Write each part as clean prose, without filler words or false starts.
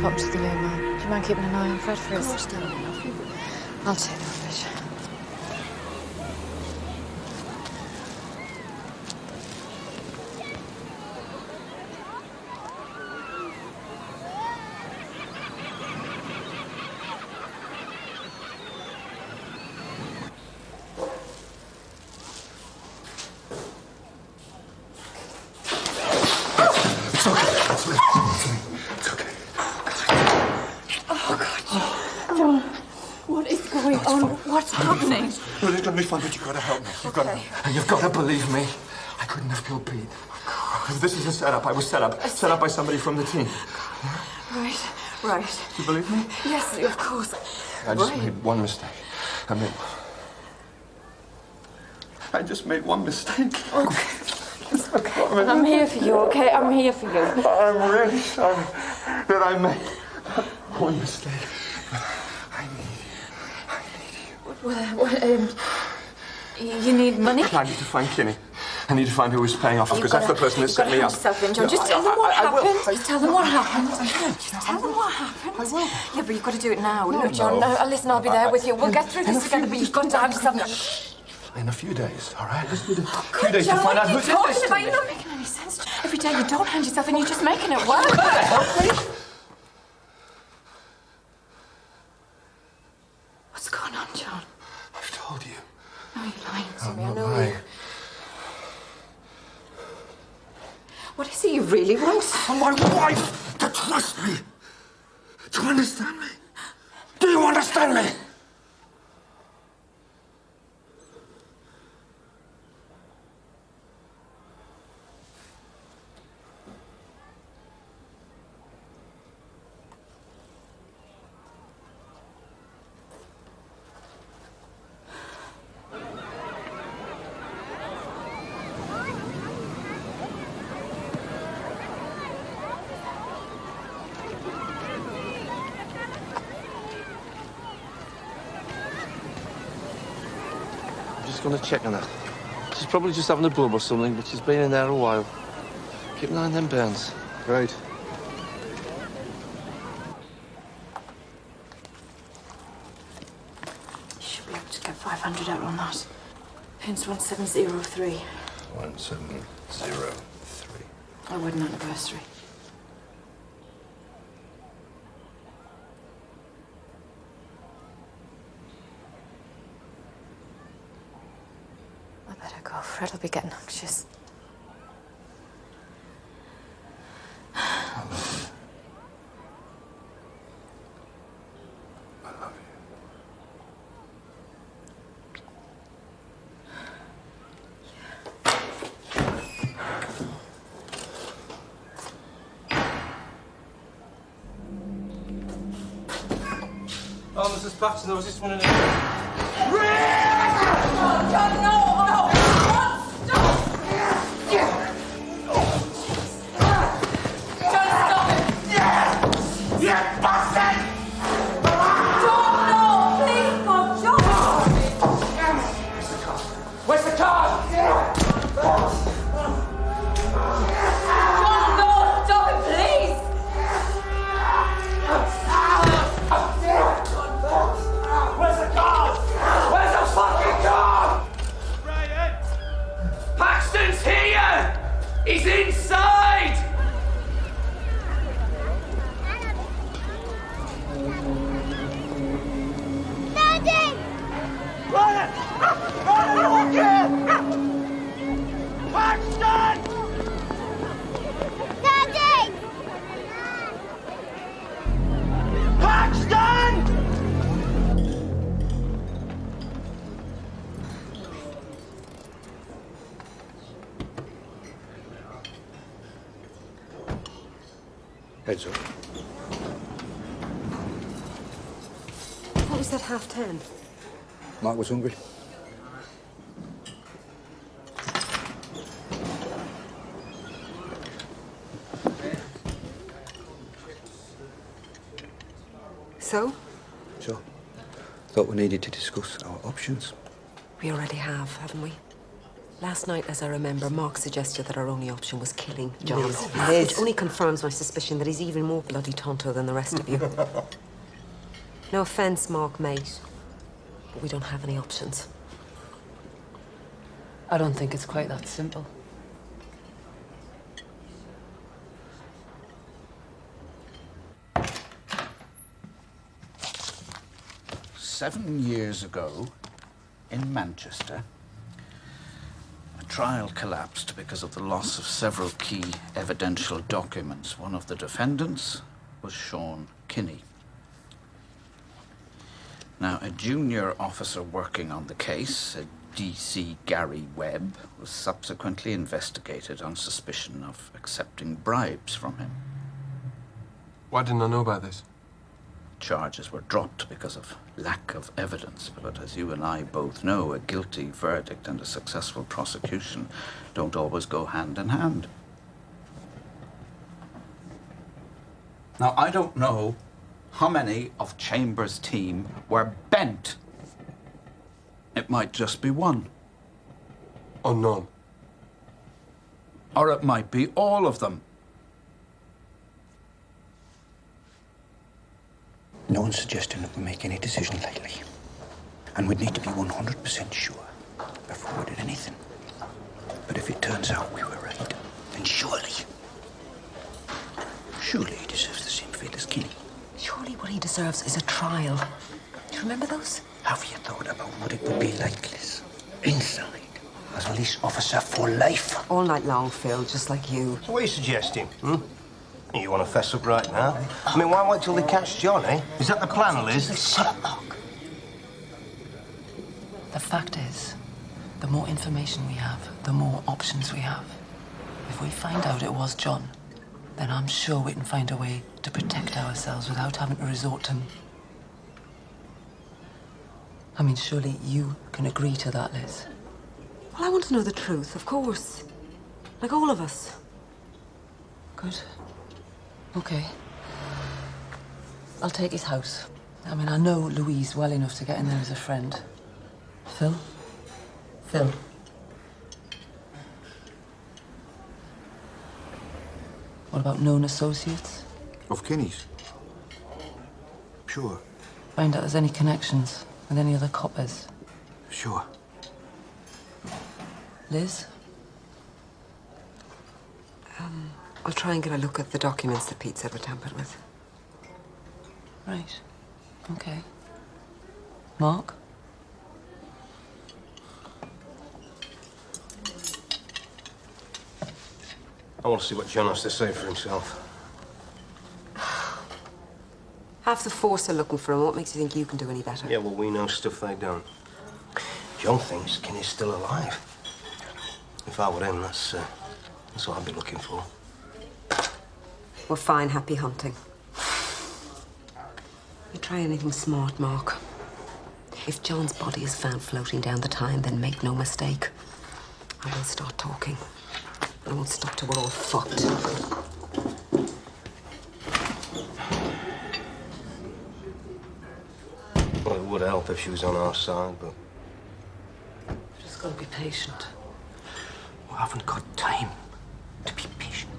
pop to the loo, Mum. Do you mind keeping an eye on Fred for us? Of course, darling. I'll take the rubbish. What's happening? Well, it's going to be fine, but you've got to help me. You've got to believe me. I couldn't have killed Pete. This is a setup. I was set up by somebody from the team. Right. Do you believe me? Yes, of course. I just made one mistake. I just made one mistake. Okay. I'm here for you, okay? I'm here for you. I'm really sorry that I made one mistake. You need money? I need to find Kinney. I need to find who was paying off, because that's the person that set me up. Just tell them what happened. Just tell them what happened. Just tell them what happened. I will. Yeah, but you've got to do it now. Look, John, listen, I'll be there with you. We'll get through this together, but you've got to have yourself... In a few days, all right? Just need a few days to find out who did this to me. You're not making any sense. Every day you don't hand yourself and you're just making it work. Help me? What's going on, John? I've told you. No, you're lying to me. I I'm know not lying. you. What is it you really want? For my wife to trust me. Do you understand me? Do you understand me? Going to check on her. She's probably just having a blub or something, but she's been in there a while. Keep an eye on them burns. Right. You should be able to get 500 out on that. Pins 1703. 1703. Our wedding anniversary. I better go. Fred will be getting anxious. I love you. I love you. Oh, Mrs. Paxton, I was just wondering... Oh, John, no! He's inside! Daddy! Ryan! Paxton! Daddy! Paxton! Heads up. What was that, 10:30? Mark was hungry. So? Thought we needed to discuss our options. We already have, haven't we? Last night, as I remember, Mark suggested that our only option was killing John. Liz. Which only confirms my suspicion that he's even more bloody tonto than the rest of you. No offence, Mark, mate, but we don't have any options. I don't think it's quite that simple. Seven years ago, in Manchester, a trial collapsed because of the loss of several key evidential documents. One of the defendants was Sean Kinney. Now, a junior officer working on the case, a DC Gary Webb, was subsequently investigated on suspicion of accepting bribes from him. Why didn't I know about this? Charges were dropped because of lack of evidence, but as you and I both know, a guilty verdict and a successful prosecution don't always go hand in hand. Now, I don't know how many of Chambers' team were bent. It might just be one. Or none. Or it might be all of them. No one's suggesting that we make any decision lightly. And we'd need to be 100% sure before we did anything. But if it turns out we were right, then surely he deserves the same fate as Kinney. Surely what he deserves is a trial. Do you remember those? Have you thought about what it would be like, Liz? Inside, as a police officer for life. All night long, Phil, just like you. So what are you suggesting, You want to fess up right now? I mean, why wait till they catch John, eh? Is that the plan, Liz? Shut up, Mark. The fact is, the more information we have, the more options we have. If we find out it was John, then I'm sure we can find a way to protect ourselves without having to resort to... I mean, surely you can agree to that, Liz. Well, I want to know the truth, of course. Like all of us. Good. Okay. I'll take his house. I mean, I know Louise well enough to get in there as a friend. Phil? Phil. What about known associates? Of Kinney's? Sure. Find out there's any connections with any other coppers. Sure. Liz? I'll try and get a look at the documents that Pete said were tampered with. Right. Okay. Mark? I want to see what John has to say for himself. Half the force are looking for him. What makes you think you can do any better? Yeah, well, we know stuff they don't. John thinks Kinney's still alive. If I were him, that's what I'd be looking for. Well, fine. Happy hunting. You try anything smart, Mark. If John's body is found floating down the Tyne, then make no mistake. I will start talking. I won't stop till we're all fucked. Well, it would help if she was on our side, but... Just gotta be patient. We haven't got time to be patient.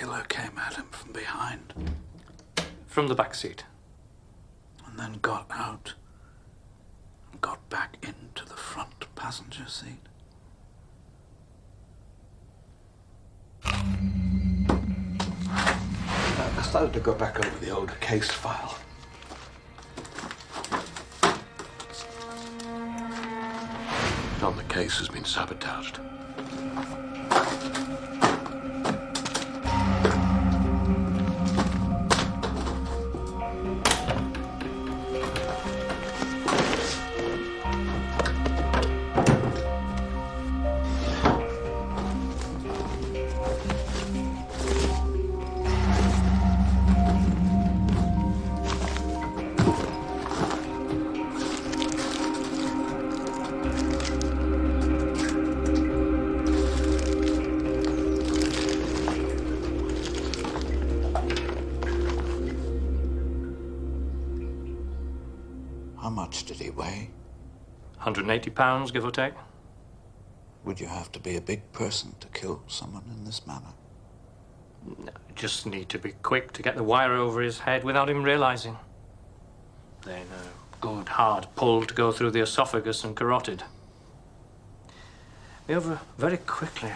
killer came at him from behind. From the back seat. And then got out and got back into the front passenger seat. I started to go back over the old case file. John, the case has been sabotaged. How much did he weigh? 180 pounds, give or take. Would you have to be a big person to kill someone in this manner? No, just need to be quick to get the wire over his head without him realizing. Then a good hard pull to go through the esophagus and carotid. Be over very quickly.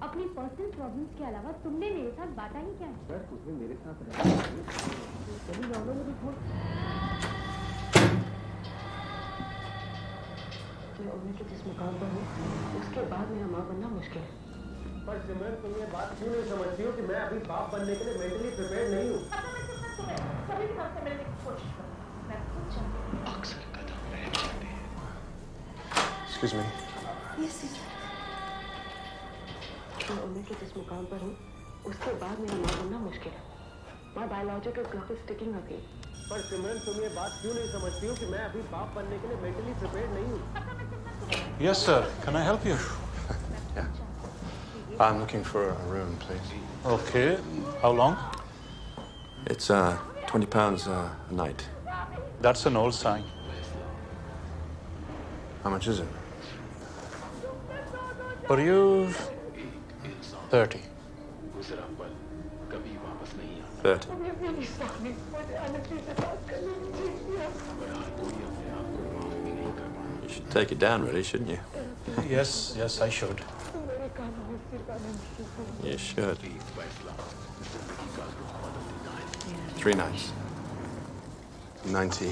अपनी personal problems के अलावा तुमने मेरे साथ बांटा ही क्या है? Sir, तुझे मेरे साथ रहना है। सभी मामलों में तो मैं उम्मीद के जिस मुकाम पर हूँ, उसके बाद मेरा माँ बनना मुश्किल है। पर सिमरन, तुम ये बात क्यों नहीं समझती हो कि मैं अभी बाप बनने के लिए मेंटली प्रिपेयर्ड नहीं हूँ? सभी के साथ मिलने की कोशिश करो। मैं खुद चाहती हूँ। अक्सर कदम रह जाते हैं। Excuse me. Yes, teacher. मैं उम्मीद के जिस मुकाम पर हूँ, उसके बाद मेरा माँ बनना मुश्किल है। My biological clock is ticking again. पर सिमरन, तुम ये बात क्यों नहीं समझती हो कि मैं अभी बाप बनने के लिए मेंटली प्रिपेयर्ड नहीं हूँ? Yes, sir. Can I help you? Yeah. I'm looking for a room, please. Okay. How long? It's £20 a night. That's an old sign. How much is it? For you, 30. 30. You should take it down, really, shouldn't you? Yes, yes, I should. You should. 3 nights. 90.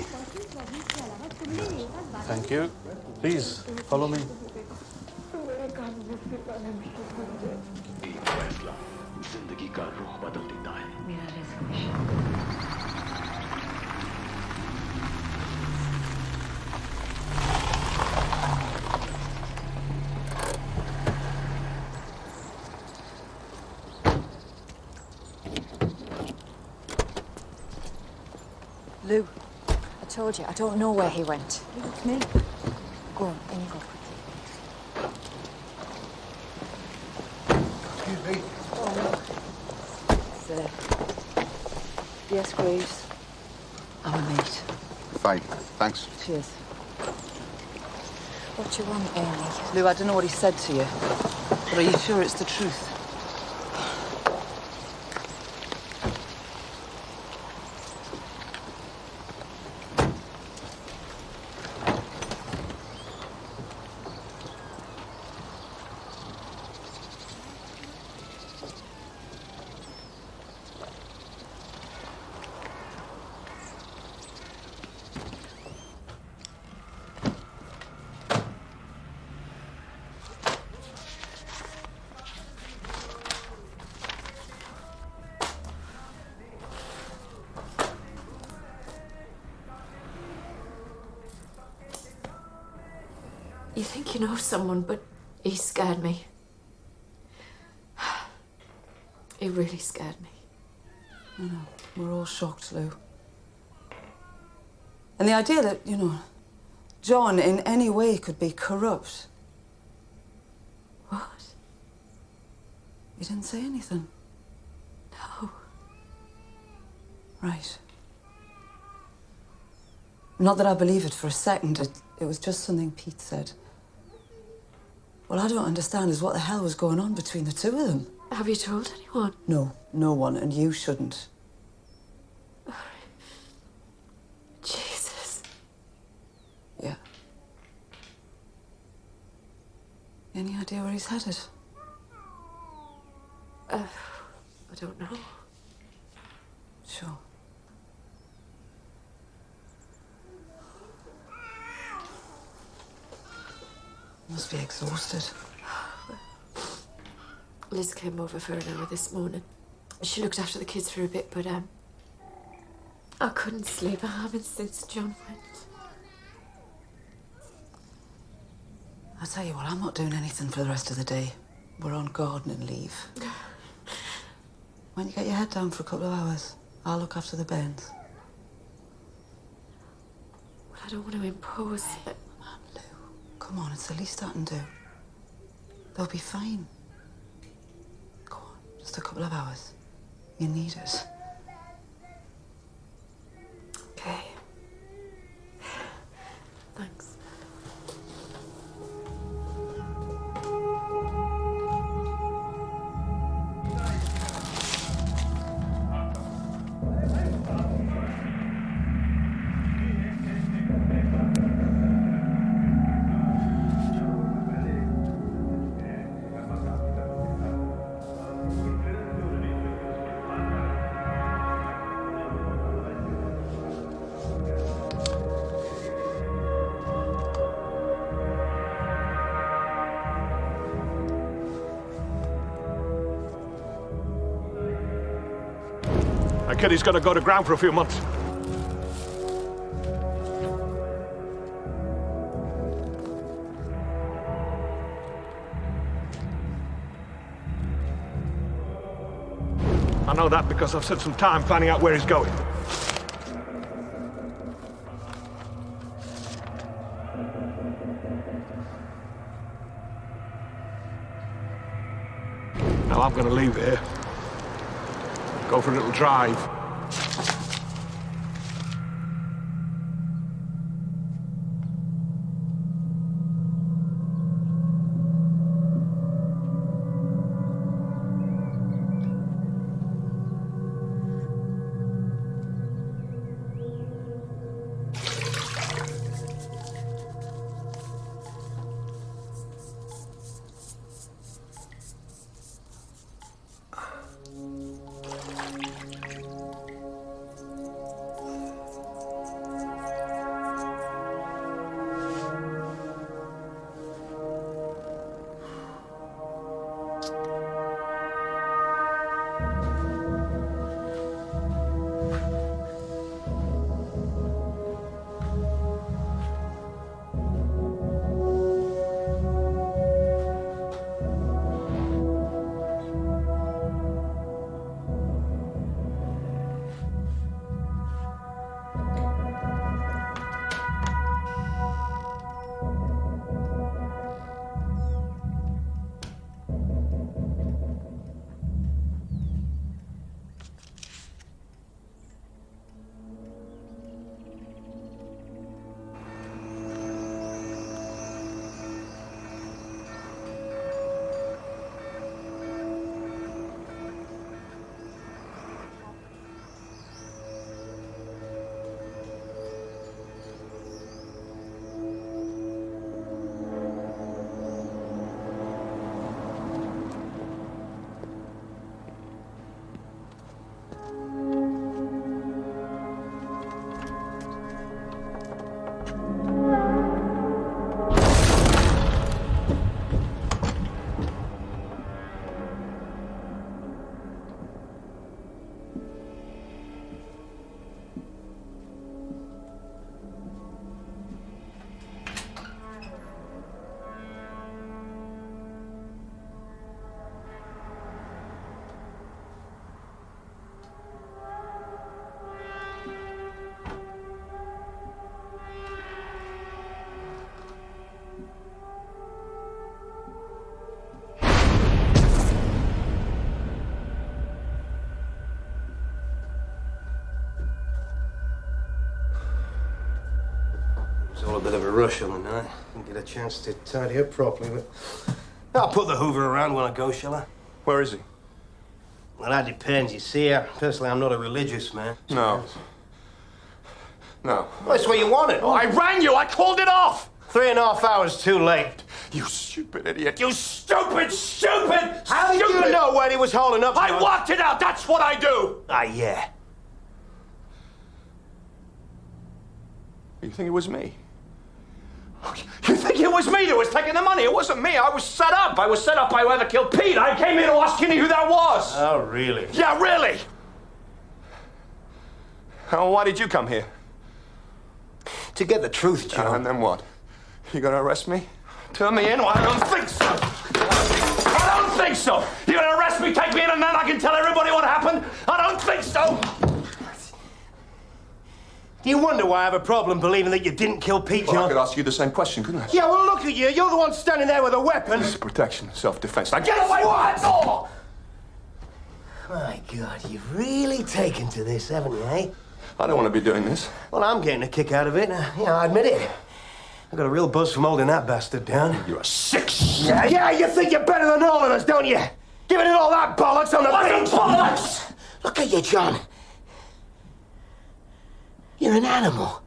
Thank you. Please, follow me. जिंदगी का रुख बदल देता है। मेरा resolution Lou, I told you, I don't know where he went. Come in. Go on, in you go. Excuse me. Sir. Yes, Graves. I'm a mate. Fine, thanks. Cheers. What do you want, Amy? Lou, I don't know what he said to you, but are you sure it's the truth? You think you know someone, but he scared me. He really scared me. I know. We're all shocked, Lou. And the idea that, John in any way could be corrupt. What? You didn't say anything. No. Right. Not that I believe it for a second. It was just something Pete said. What I don't understand is what the hell was going on between the two of them. Have you told anyone? No, no one, and you shouldn't. Jesus. Yeah. Any idea where he's headed? I don't know. Sure. Must be exhausted. Liz came over for an hour this morning. She looked after the kids for a bit, but I couldn't sleep. I haven't since John went. I'll tell you what, I'm not doing anything for the rest of the day. We're on gardening leave. Why don't you get your head down for a couple of hours? I'll look after the bairns. Well, I don't want to impose, but... Lou, come on, it's the least I can do. They'll be fine. Go on, just a couple of hours. You need it. Okay. Thanks. That kid, he's got to go to ground for a few months. I know that because I've spent some time finding out where he's going. Now I'm going to leave here. Go for a little drive. all a bit of a rush on the night. Didn't get a chance to tidy up properly, but I'll put the Hoover around when I go, shall I? Where is he? Well, that depends. You see, personally, I'm not a religious man. No. No. Well, that's where you want it. Oh, I rang you. I called it off. 3.5 hours too late. You stupid idiot. You Stupid! How did you know where he was holding up? I worked it out. That's what I do. Ah, yeah. You think it was me? You think it was me that was taking the money? It wasn't me. I was set up. I was set up by whoever killed Pete. I came here to ask Kinney who that was. Oh, really? Yeah, really. Oh, why did you come here? To get the truth, Joe. And then what? You gonna arrest me? Turn me in? Well, I don't think so. I don't think so. You're gonna arrest me, take me in, and then I can tell everybody what happened? I don't think so. Do you wonder why I have a problem believing that you didn't kill Pete, John? Well, I could ask you the same question, couldn't I? Yeah, well, look at you. You're the one standing there with a weapon. This is protection, self-defense. Now get away from the door! My God, you've really taken to this, haven't you, eh? I don't want to be doing this. Well, I'm getting a kick out of it. I admit it. I got a real buzz from holding that bastard down. You're a sick shit. Yeah, you think you're better than all of us, don't you? Giving it all that bollocks on the beach. Bollocks! Look at you, John. You're an animal.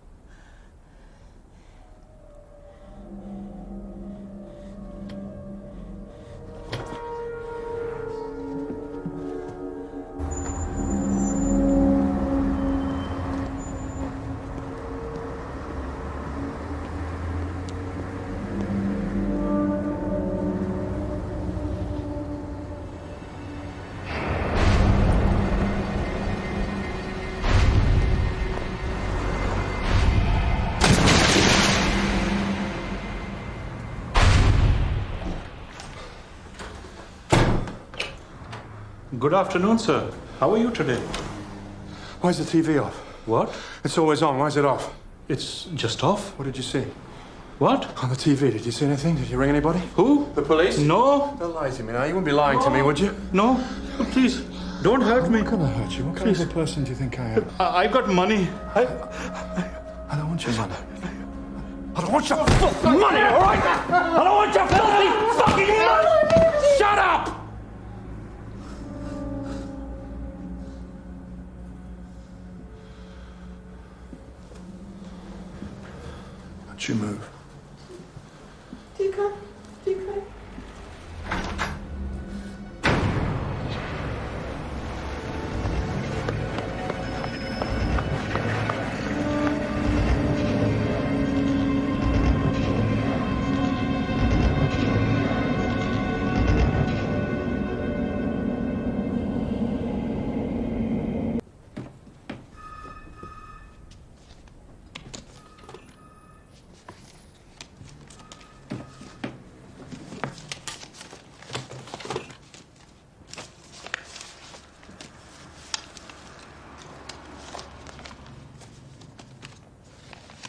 Good afternoon, sir. How are you today? Why is the TV off? What? It's always on. Why is it off? It's just off. What did you see? What? On the TV. Did you see anything? Did you ring anybody? Who? The police? No. Don't lie to me now. You wouldn't be lying to me, would you? No. Please, don't hurt me. How can I hurt you? What kind of a person do you think I am? I've got money. I don't want your money. I don't want your fucking money, all right? I don't want your filthy fucking money! Shut up! Don't you move. Tika.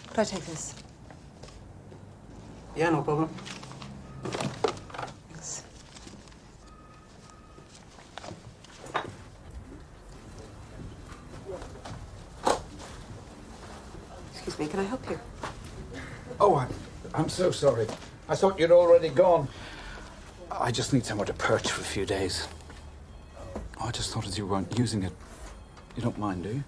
Could I take this? Yeah, no problem. Thanks. Excuse me, can I help you? Oh, I'm so sorry. I thought you'd already gone. I just need somewhere to perch for a few days. Oh, I just thought as you weren't using it. You don't mind, do you?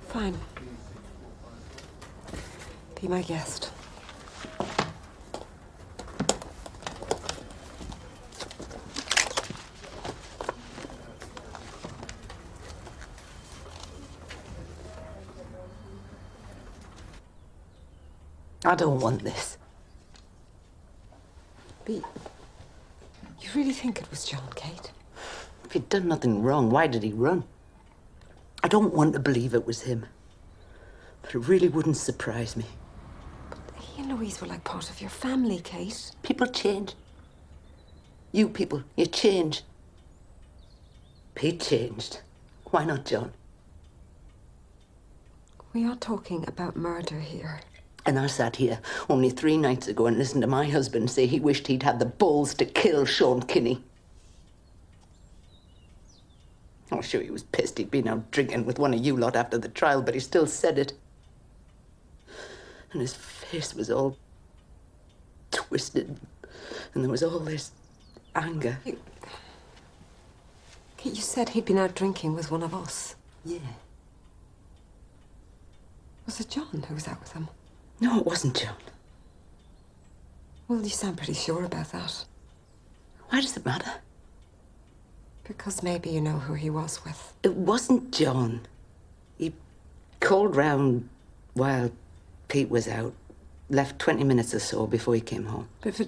Fine. Be my guest. I don't want this. But you really think it was John, Kate? If he'd done nothing wrong, why did he run? I don't want to believe it was him. But it really wouldn't surprise me. But he and Louise were like part of your family, Kate. People change. You people, you change. Pete changed. Why not John? We are talking about murder here. And I sat here only 3 nights ago and listened to my husband say he wished he'd had the balls to kill Sean Kinney. Oh, sure, he was pissed he'd been out drinking with one of you lot after the trial, but he still said it. And his face was all twisted, and there was all this anger. You said he'd been out drinking with one of us. Yeah. Was it John who was out with him? No, it wasn't John. Well, you sound pretty sure about that. Why does it matter? Because maybe you know who he was with. It wasn't John. He called round while Pete was out. Left 20 minutes or so before he came home. But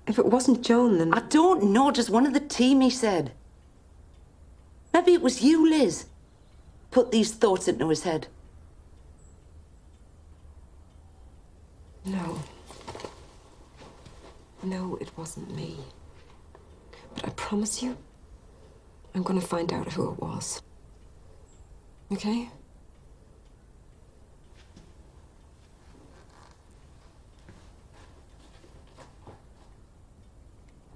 if it wasn't John, then... I don't know, just one of the team, he said. Maybe it was you, Liz. Put these thoughts into his head. No. No, it wasn't me. But I promise you, I'm going to find out who it was. Okay?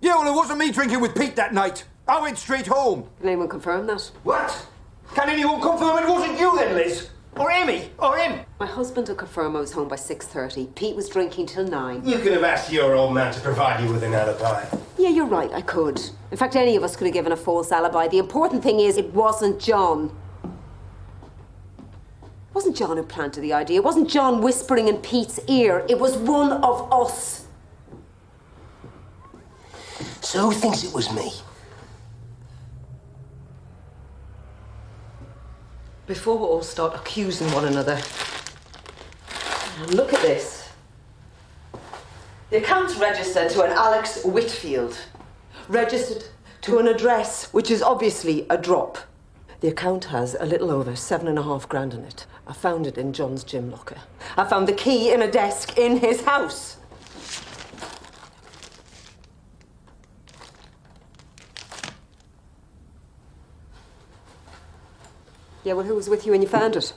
Yeah, well, it wasn't me drinking with Pete that night. I went straight home. Can anyone confirm that? What? Can anyone confirm it wasn't you then, Liz? Or Amy? Or him? My husband will confirm I was home by 6:30. Pete was drinking till 9. You could have asked your old man to provide you with an alibi. Yeah, you're right, I could. In fact, any of us could have given a false alibi. The important thing is, it wasn't John. It wasn't John who planted the idea. It wasn't John whispering in Pete's ear. It was one of us. So who thinks it was me? Before we all start accusing one another, look at this. The account's registered to an Alex Whitfield. Registered to an address, which is obviously a drop. The account has a little over 7.5 grand in it. I found it in John's gym locker. I found the key in a desk in his house. Yeah, well, who was with you when you found it?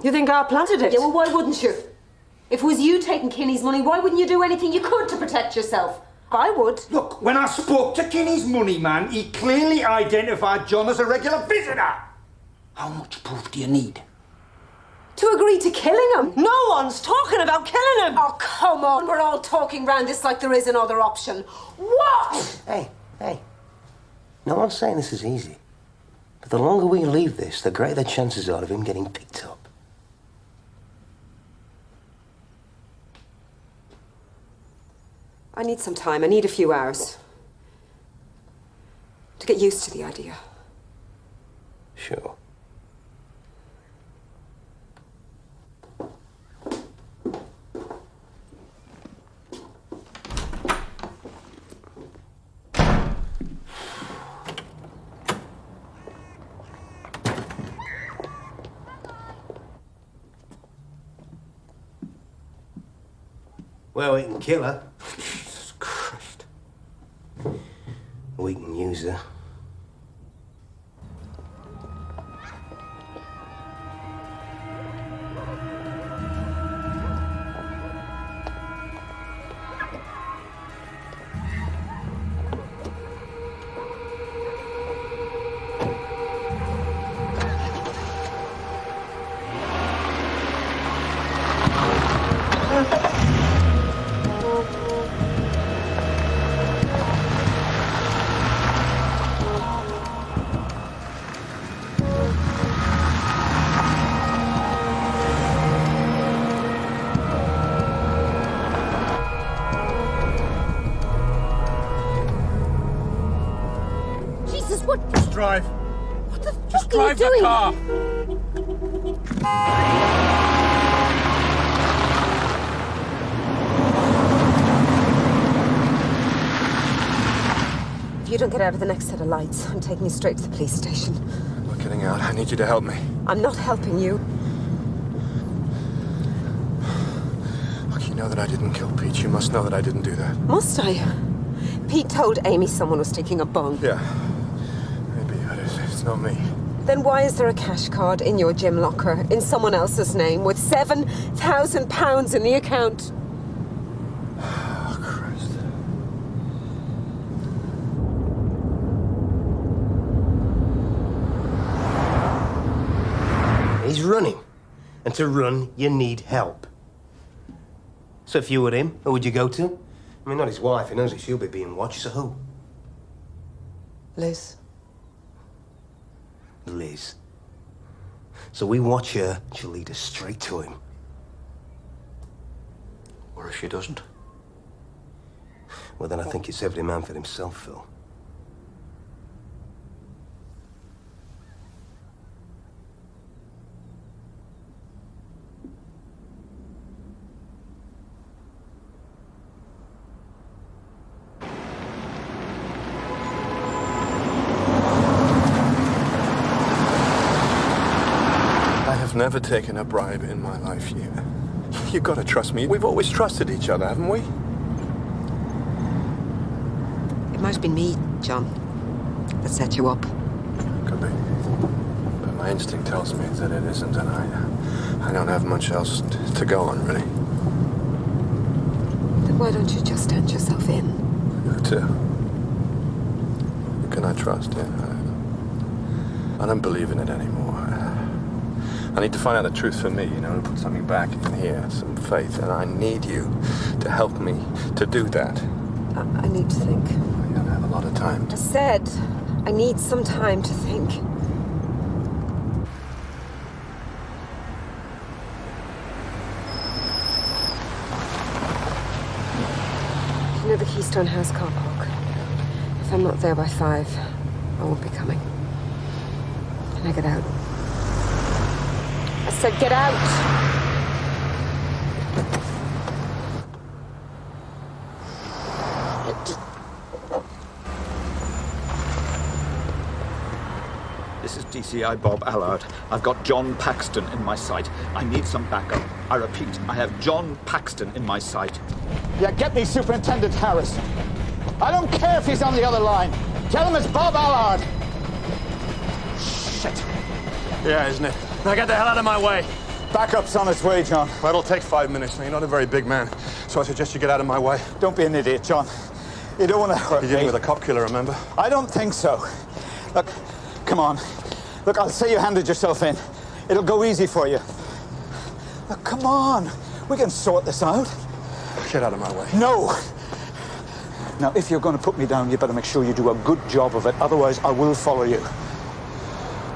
You think I planted it? Yeah, well, why wouldn't you? If it was you taking Kinney's money, why wouldn't you do anything you could to protect yourself? I would. Look, when I spoke to Kinney's money man, he clearly identified John as a regular visitor. How much proof do you need? To agree to killing him? No one's talking about killing him. Oh, come on. We're all talking round this like there is another option. What? Hey. No one's saying this is easy. But the longer we leave this, the greater the chances are of him getting picked up. I need some time. I need a few hours. To get used to the idea. Sure. Well, we can kill her. Jesus Christ. We can use her. Drive. What the Just fuck are drive you doing? the car. If you don't get out of the next set of lights, I'm taking you straight to the police station. I'm not getting out. I need you to help me. I'm not helping you. Look, you know that I didn't kill Pete. You must know that I didn't do that. Must I? Pete told Amy someone was taking a bung. Yeah. Maybe, but it's not me. Then why is there a cash card in your gym locker in someone else's name with £7,000 in the account? Oh, Christ. He's running. And to run, you need help. So if you were him, who would you go to? I mean, not his wife. He knows that she'll be being watched, so who? Liz. Liz. So we watch her, and she'll lead us straight to him. Or if she doesn't? Well, then I think it's every man for himself, Phil. I've never taken a bribe in my life, You've got to trust me. We've always trusted each other, haven't we? It might have been me, John, that set you up. Could be. But my instinct tells me that it isn't, and I don't have much else to go on, really. Then why don't you just stand yourself in? You too. Who can I trust? I don't believe in it anymore. I need to find out the truth for me, and put something back in here, some faith, and I need you to help me to do that. I need to think. I don't have a lot of time. I said I need some time to think. You know the Keystone House car park? If I'm not there by 5, I won't be coming. Can I get out? I said get out! This is DCI Bob Allard. I've got John Paxton in my sight. I need some backup. I repeat, I have John Paxton in my sight. Yeah, get me Superintendent Harris. I don't care if he's on the other line. Tell him it's Bob Allard. Shit. Yeah, isn't it? Now get the hell out of my way. Backup's on its way, John. Well, it'll take 5 minutes. Now, you're not a very big man, so I suggest you get out of my way. Don't be an idiot, John. You don't want to hurt me. You're dealing with a cop killer, remember? I don't think so. Look, come on. Look, I'll say you handed yourself in. It'll go easy for you. Look, come on. We can sort this out. Get out of my way. No. Now, if you're going to put me down, you better make sure you do a good job of it. Otherwise, I will follow you.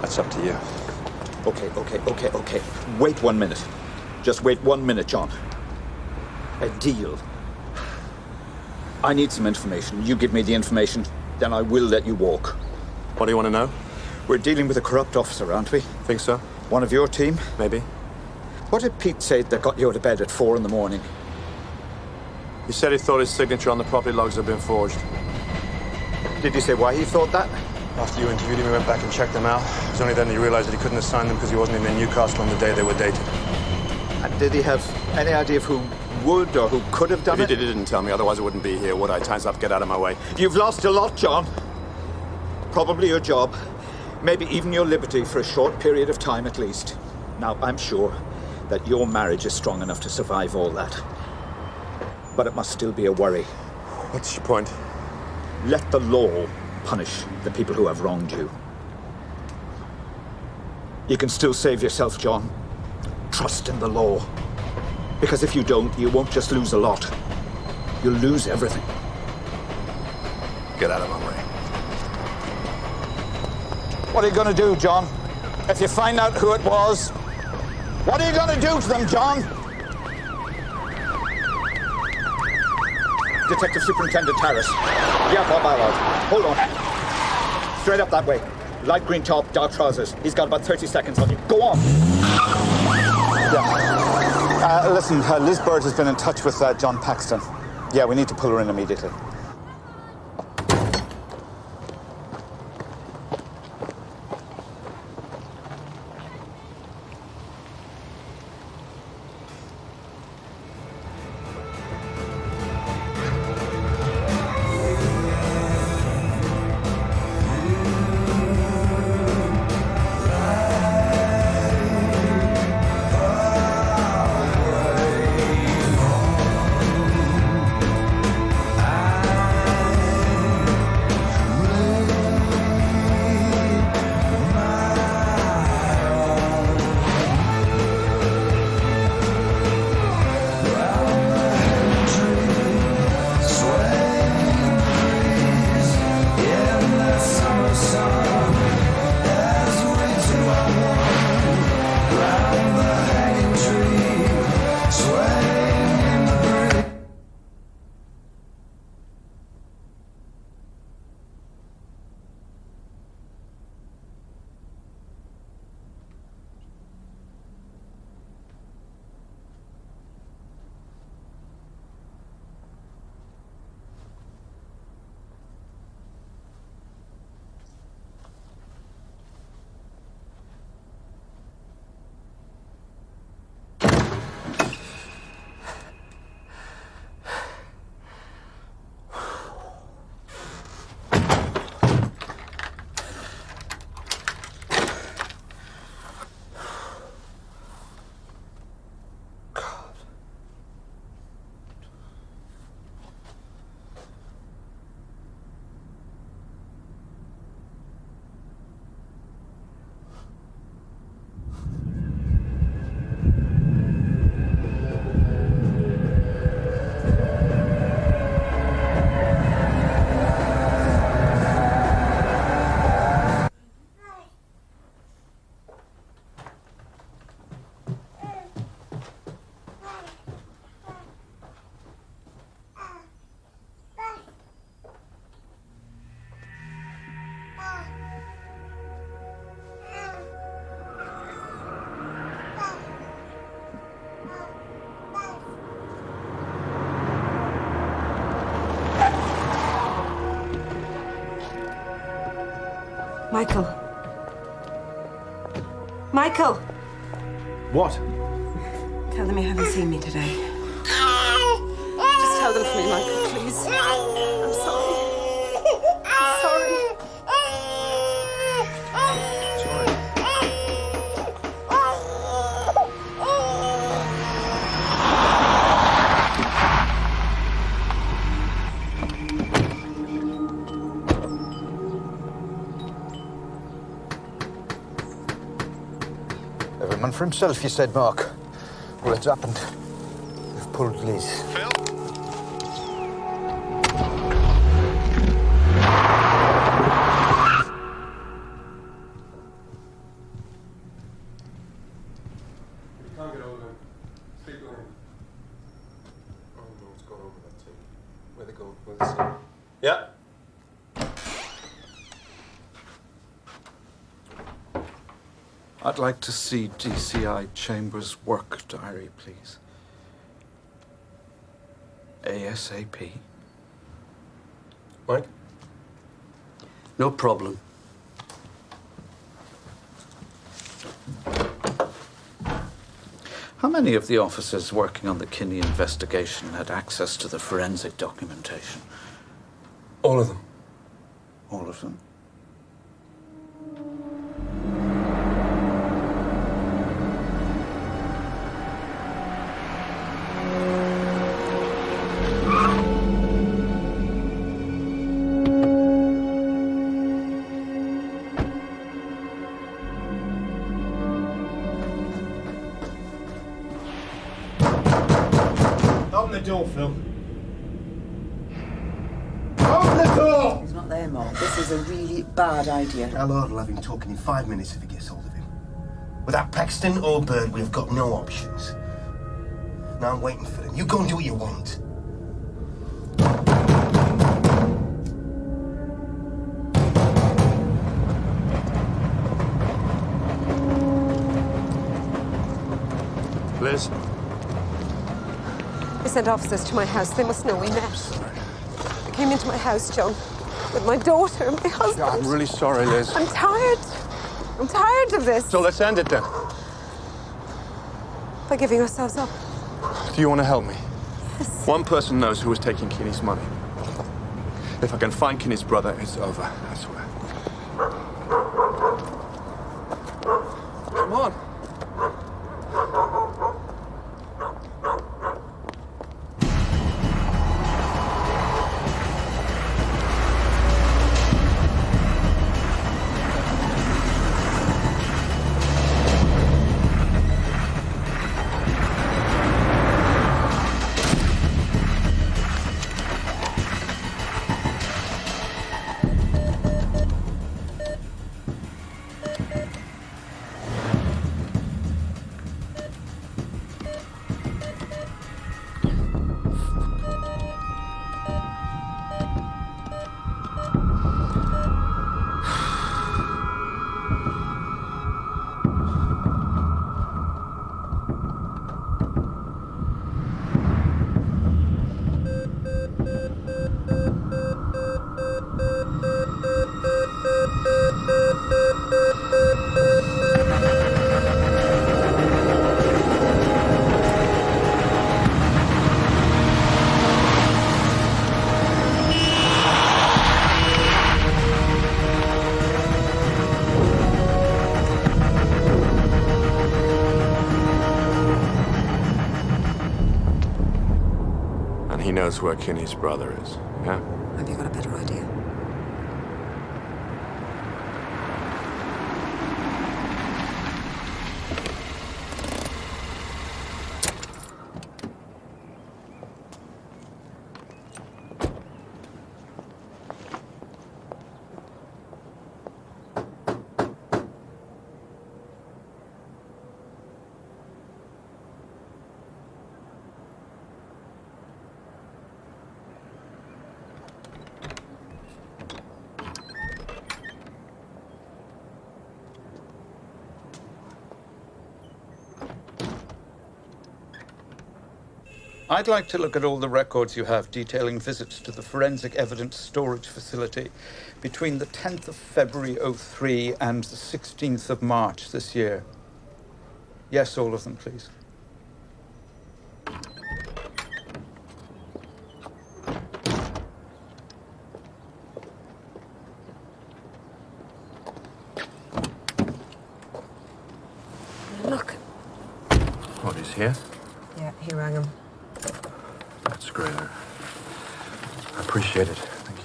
That's up to you. Okay. Wait 1 minute. Just wait 1 minute, John. A deal. I need some information. You give me the information, then I will let you walk. What do you want to know? We're dealing with a corrupt officer, aren't we? Think so? One of your team? Maybe. What did Pete say that got you out of bed at 4 in the morning? He said he thought his signature on the property logs had been forged. Did he say why he thought that? After you interviewed him, he went back and checked them out. It was only then he realized that he couldn't have signed them because he wasn't in Newcastle on the day they were dated. And did he have any idea of who would or who could have done it? He didn't tell me, otherwise I wouldn't be here, would I? Time's up, get out of my way. You've lost a lot, John. Probably your job. Maybe even your liberty for a short period of time at least. Now, I'm sure that your marriage is strong enough to survive all that. But it must still be a worry. What's your point? Let the law punish the people who have wronged you. You can still save yourself, John. Trust in the law. Because if you don't, you won't just lose a lot. You'll lose everything. Get out of my way. What are you going to do, John? If you find out who it was, what are you going to do to them, John? Detective Superintendent Harris. Yeah, Bob Allard. Hold on. Straight up that way. Light green top, dark trousers. He's got about 30 seconds on you. Go on. Yeah. Listen, Liz Bird has been in touch with John Paxton. Yeah, we need to pull her in immediately. Michael. Michael! What? Tell them you haven't seen me today. Just tell them for me, Michael, please. I'm sorry. I'm sorry. Every man for himself, you said, Mark. Well, it's happened. We've pulled Liz. Phil? You can't get hold of him. Speak to him. Oh no, it's gone over that team. Where they go? Where they see? Yeah. I'd like to see DCI Chambers' work diary, please. ASAP. Mike? No problem. How many of the officers working on the Kinney investigation had access to the forensic documentation? All of them. All of them? Open the door, Phil. Open the door! He's not there, Mark. This is a really bad idea. Our Lord will have him talking in 5 minutes if he gets hold of him. Without Paxton or Bird, we've got no options. Now I'm waiting for him. You go and do what you want. Liz? They sent officers to my house. They must know we met. They came into my house, John, with my daughter and my husband. Yeah, I'm really sorry, Liz. I'm tired. I'm tired of this. So let's end it then. By giving ourselves up. Do you want to help me? Yes. One person knows who was taking Kinney's money. If I can find Kinney's brother, it's over, I swear. Come on. He knows where Kinney's brother is, yeah? Have you got a better idea? I'd like to look at all the records you have detailing visits to the forensic evidence storage facility between the 10th of February '03 and the 16th of March this year. Yes, all of them, please. Look. What, he's here? Yeah, he rang him. That's great. I appreciate it. Thank you.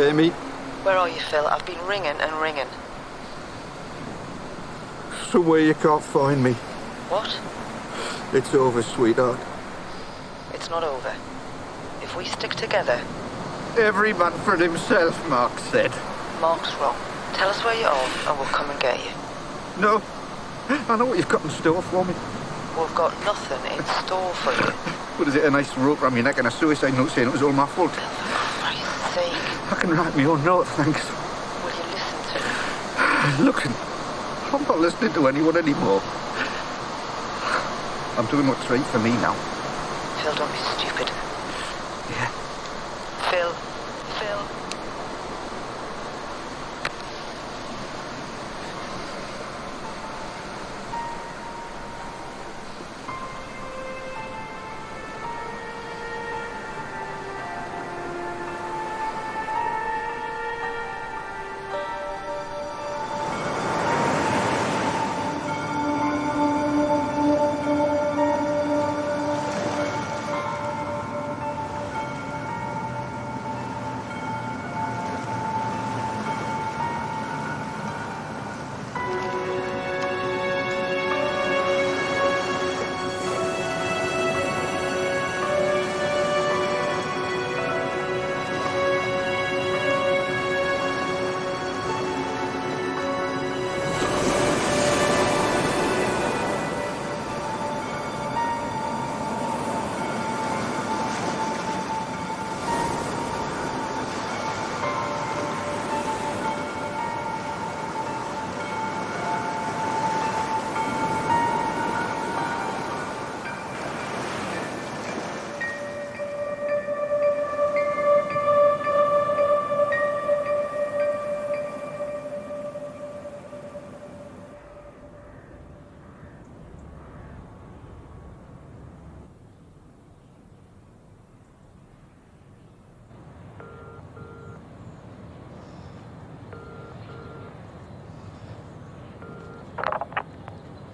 Amy. Where are you, Phil? I've been ringing and ringing. Somewhere you can't find me. What? It's over, sweetheart. It's not over. If we stick together... Every man for himself, Mark said. Mark's wrong. Tell us where you are and we'll come and get you. No. I know what you've got in store for me. We've got nothing in store for you. What is it, a nice rope around your neck and a suicide note saying it was all my fault? Phil, for Christ's sake. I can write my own note, thanks. Will you listen to me? Look, I'm not listening to anyone anymore. I'm doing what's right for me now. Phil, don't be stupid. Yeah. Phil.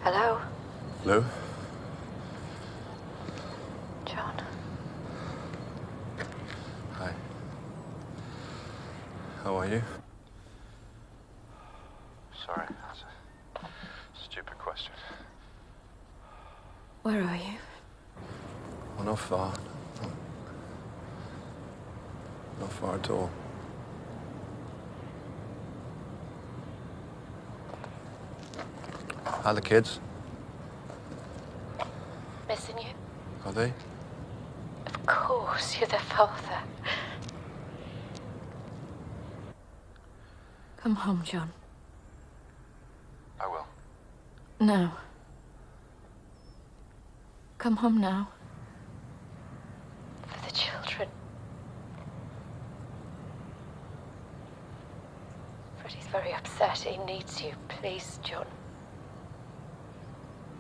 Hello? Lou? John. Hi. How are you? Sorry, that's a stupid question. Where are you? Well, not far. Not far at all. How are the kids? Missing you? Are they? Of course, you're their father. Come home, John. I will. No. Come home now. For the children. Freddie's very upset. He needs you. Please, John.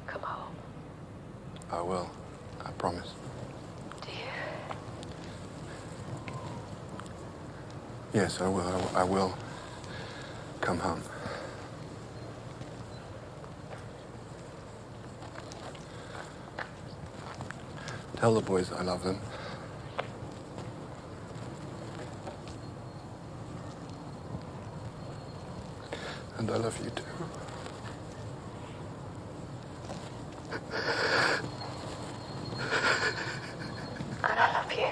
Come home. I will. I promise. Do you? Yes, I will. I will come home. Tell the boys I love them. And I love you too. And I love you.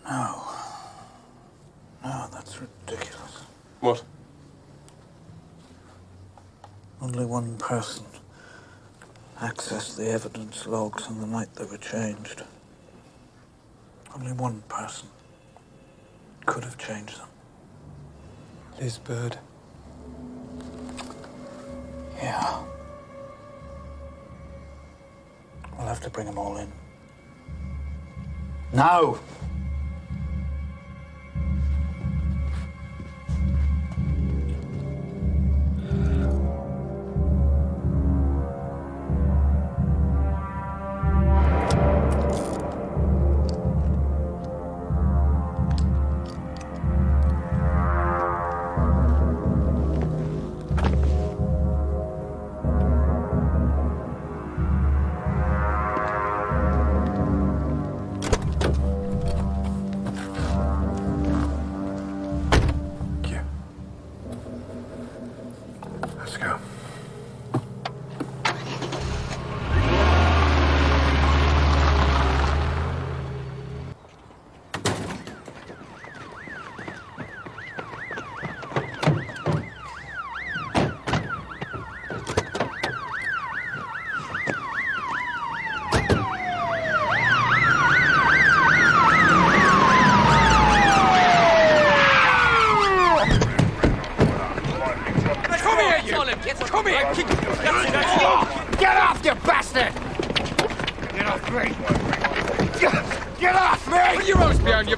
No. No, that's ridiculous. What? Only one person accessed the evidence logs on the night they were changed. Only one person could have changed them. Liz Bird. Yeah. We'll have to bring them all in. Now! Let's go. Come here! Get off, you bastard! Get off me! Get off me! Put your arms behind you!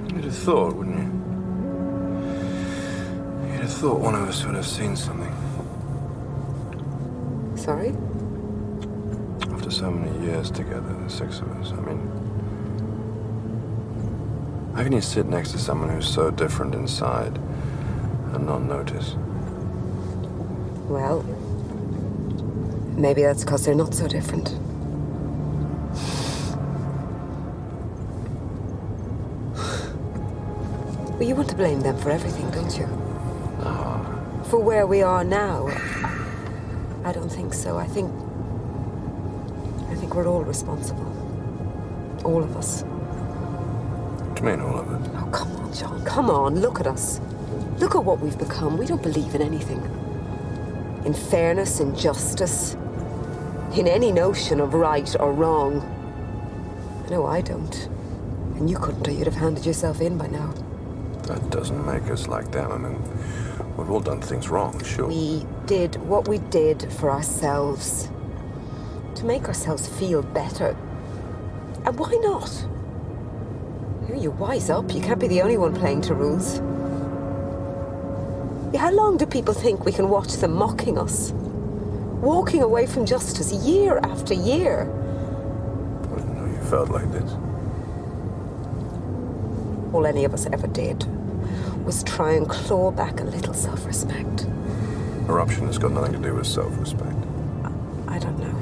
You'd have thought, wouldn't you? You'd have thought one of us would have seen something. Sorry? After so many years together, the six of us, I mean... How can you sit next to someone who's so different inside and not notice? Well, maybe that's because they're not so different. Well, you want to blame them for everything, don't you? For where we are now? I don't think so. I think we're all responsible. All of us. What do you mean, all of it? Oh, come on, John. Come on, look at us. Look at what we've become. We don't believe in anything. In fairness, in justice, in any notion of right or wrong. No, I don't. And you couldn't, or you'd have handed yourself in by now. That doesn't make us like them. I mean, we've all done things wrong, sure. We did what we did for ourselves. To make ourselves feel better. And why not? Here, you wise up. You can't be the only one playing to rules. Yeah, how long do people think we can watch them mocking us? Walking away from justice year after year. I didn't know you felt like this. All any of us ever did was try and claw back a little self-respect. Corruption has got nothing to do with self-respect. I don't know.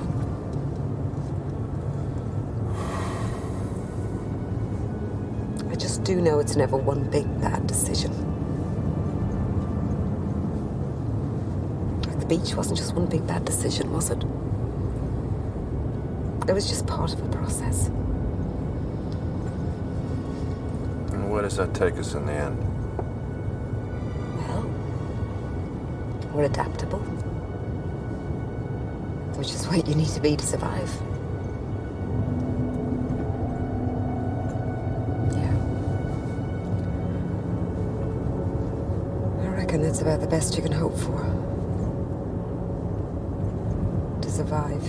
I just do know it's never one big bad decision. Like the beach wasn't just one big bad decision, was it? It was just part of a process. does that take us in the end? Well, we're adaptable. Which is what you need to be to survive. Yeah. I reckon that's about the best you can hope for. To survive.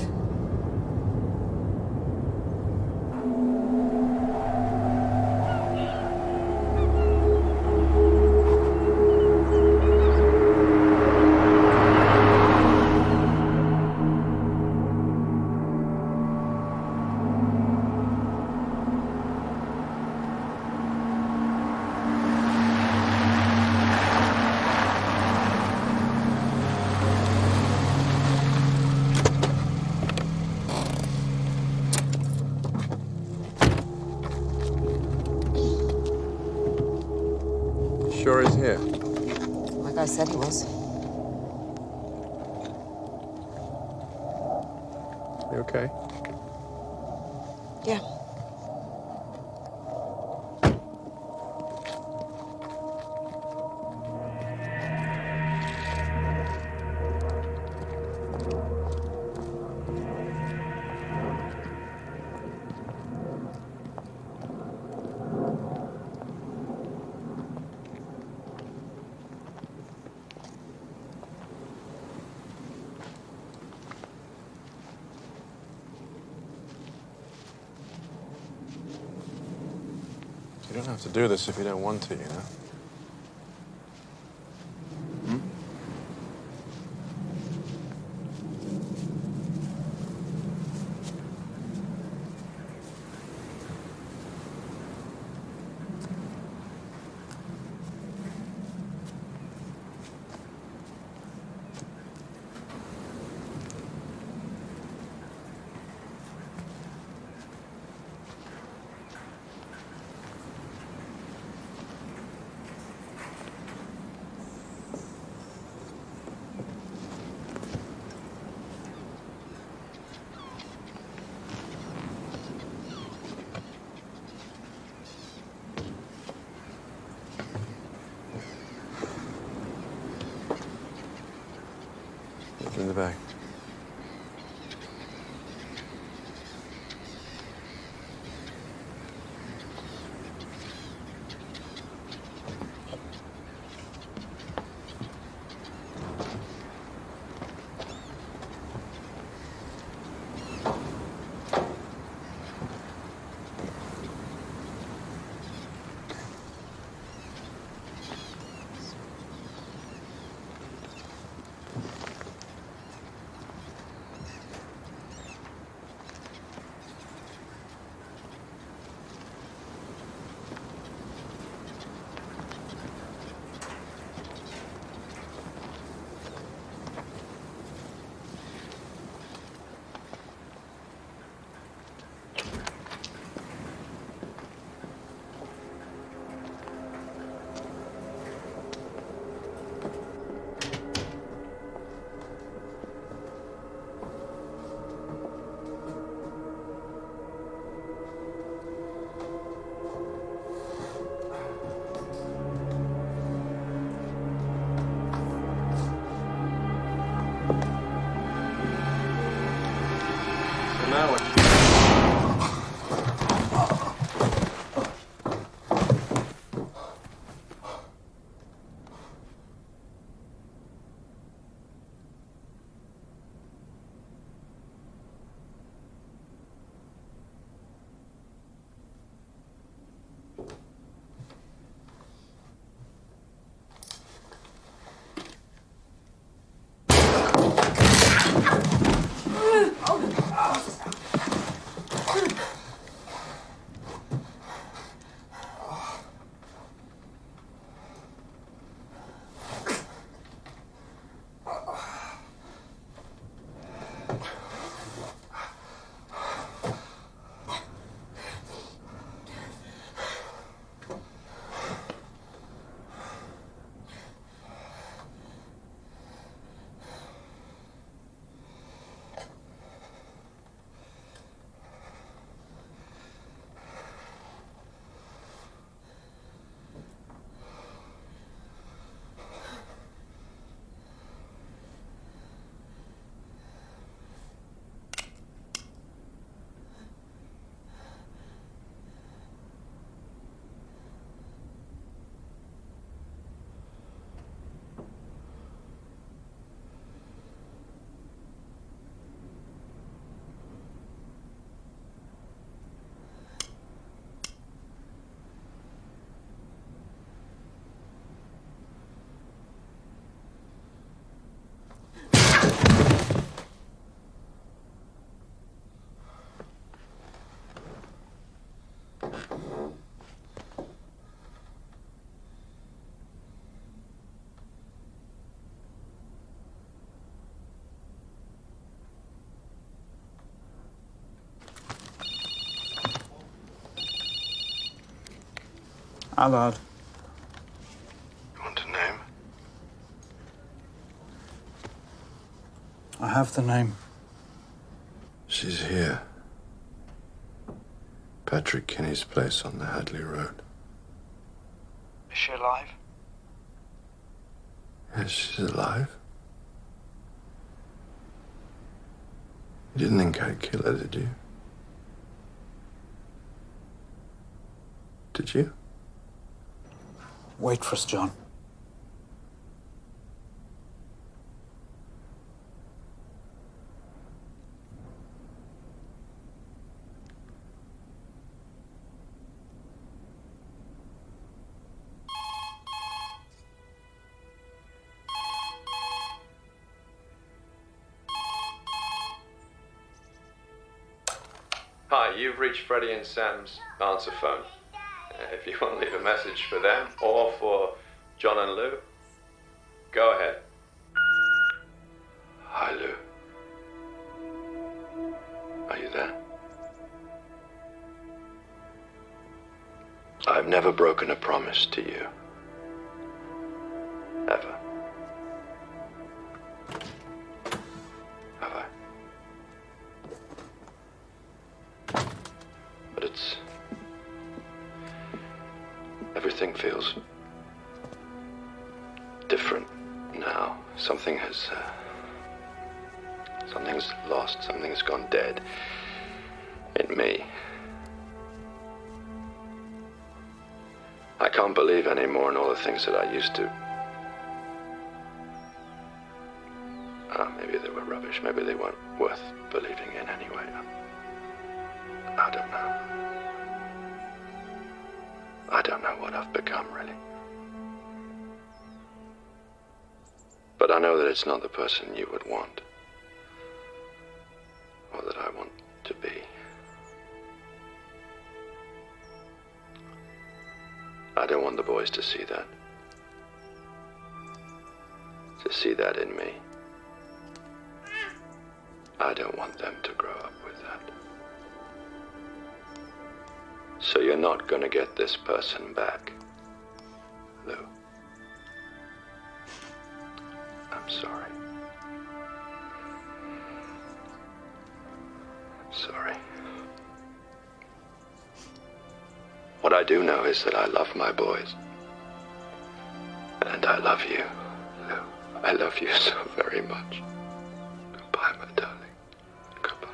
Sure is here. Like I said he was. You okay? Yeah. You don't have to do this if you don't want to, you know? Allard. You want a name? I have the name. She's here. Patrick Kinney's place on the Hadley Road. Is she alive? Yes, she's alive. You didn't think I'd kill her, did you? Did you? Wait for us, John. Hi, you've reached Freddie and Sam's answer phone. If you want to leave a message for them or for John and Lou, go ahead. Hi, Lou. Are you there? I've never broken a promise to you. Ever. Have I? But it's... everything feels different now. Something's lost, something's gone dead in me. I can't believe anymore in all the things that I used to. Maybe they were rubbish, maybe they weren't worth believing in anyway. I don't know. I don't know what I've become, really. But I know that it's not the person you would want. Or that I want to be. I don't want the boys to see that. To see that in me. I don't want them to grow up with that. So you're not gonna get this person back, Lou. I'm sorry. I'm sorry. What I do know is that I love my boys. And I love you, Lou. I love you so very much. Goodbye, my darling. Goodbye.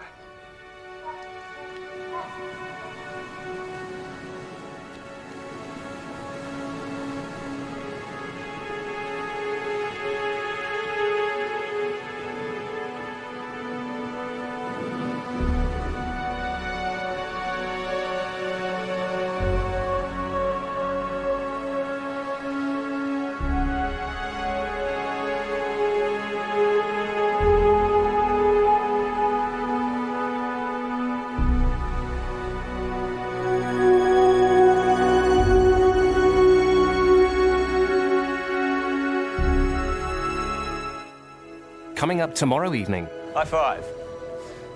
Coming up tomorrow evening. High five.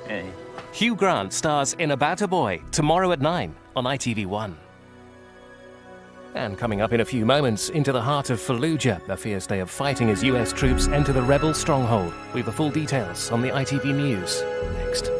Hey. Hugh Grant stars in About a Boy tomorrow at 9 on ITV1. And coming up in a few moments, into the heart of Fallujah, a fierce day of fighting as US troops enter the rebel stronghold. We've the full details on the ITV News next.